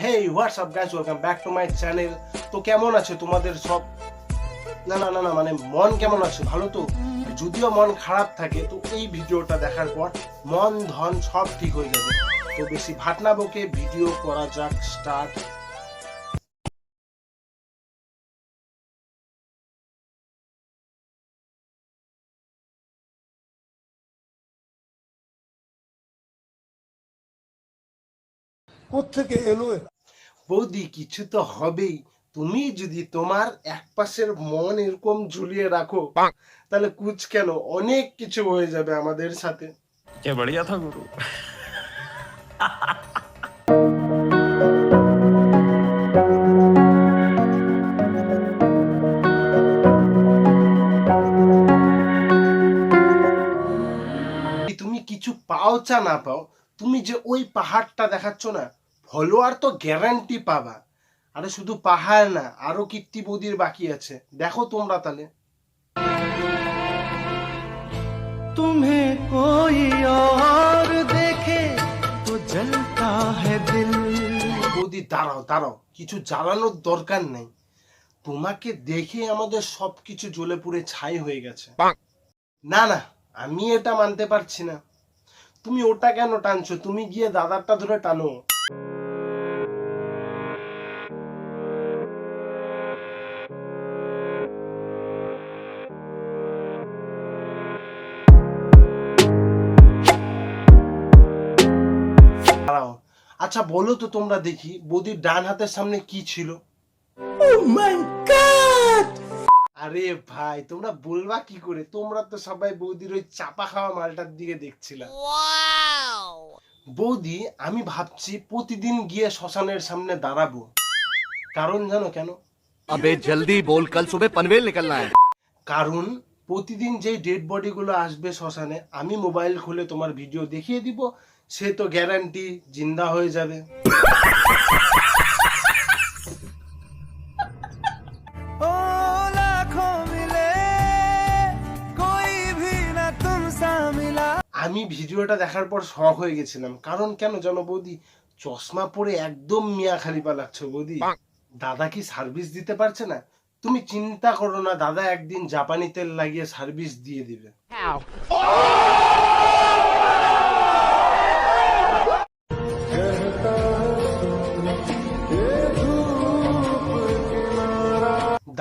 Hey WhatsApp guys, welcome back to my channel. তো কেমন আছে তোমাদের সব? না মানে মন কেমন আছে? ভালো তো? যদিও মন খারাপ থাকে তো এই ভিডিওটা দেখার পর মন ধন সব ঠিক হয়ে যাবে। তো বেশি ভাটনা বকে ভিডিও করা যাক স্টার্ট। কোত্থেকে এলো এরা? বৌদি কিছু তো হবেই। তুমি যদি তোমার এক পাশের মন এরকম ঝুলিয়ে রাখো তাহলে কুছ কেন, অনেক কিছু হয়ে যাবে আমাদের সাথে। क्या बढ़िया था गुरु। তুমি কিছু পাও চা না পাও, তুমি যে ওই পাহাড়টা দেখাচ্ছ না, ফলোয়ার তো গ্যারান্টি পাবা। আরে শুধু পাহাড় না, আরো কীর্তি বৌদির বাকি আছে, দেখো তোমরা তাহলে। तुम्हें कोई और देखे तो जलता है दिल। বৌদি দাঁড়াও দাঁড়াও, কিছু জ্বালানোর দরকার নেই। তোমাকে দেখে আমাদের সবকিছু জ্বলে পুড়ে ছাই হয়ে গেছে। না না, আমি এটা মানতে পারছি না। তুমি ওটা কেন টানছো? তুমি গিয়ে দাদারটা ধরে টানো। দাঁড়াও, আচ্ছা বলো তো তোমরা দেখি, বৌদির ডান হাতের সামনে কি ছিল? আরে ভাই, তোমরা বলবা কি করে? তোমরা তো সবাই বৌদির ওই চাপা খাওয়া মালটার দিকে দেখছিলা। বৌদি, আমি ভাবছি প্রতিদিন গিয়ে শ্মশানের সামনে দাঁড়াবো। কারণ জানো কেন? अबे जल्दी बोल, कल सुबह पनवेल निकलना है। কারণ প্রতিদিন যেই ডেড বডি গুলো আসবে শ্মশানে, আমি মোবাইল খুলে তোমার ভিডিও দেখিয়ে দিব, সে তো গ্যারান্টি জিন্দা হয়ে যাবে। ओ लाखों मिले कोई भी ना तुम सा मिला। আমি ভিডিওটা দেখার পর শক হয়ে গেছিলাম। কারণ কেন জানো বৌদি? চশমা পরে একদম মিয়া খালিফা লাগছে বৌদি। দাদা কি সার্ভিস দিতে পারছে না? তুমি চিন্তা করো না, দাদা একদিন জাপানি তেল লাগিয়ে সার্ভিস দিয়ে দিবে।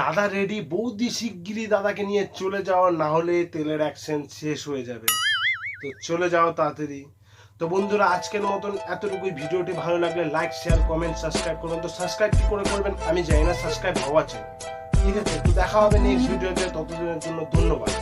দাদা রেডি, বৌদি শিগগিরই দাদাকে নিয়ে চলে যাও, না হলে তেলের অ্যাকশন শেষ হয়ে যাবে। তো চলে যাও তাড়াতাড়ি। তো বন্ধুরা, আজকের মতন এতটুকুই। ভিডিওটি ভালো লাগলে লাইক শেয়ার কমেন্ট সাবস্ক্রাইব করুন। তো সাবস্ক্রাইব কি করে করবেন আমি জানি না, সাবস্ক্রাইব হওয়া চাই। ঠিক আছে, তো দেখা হবে নেক্সট ভিডিওতে। ততদিনের জন্য ধন্যবাদ।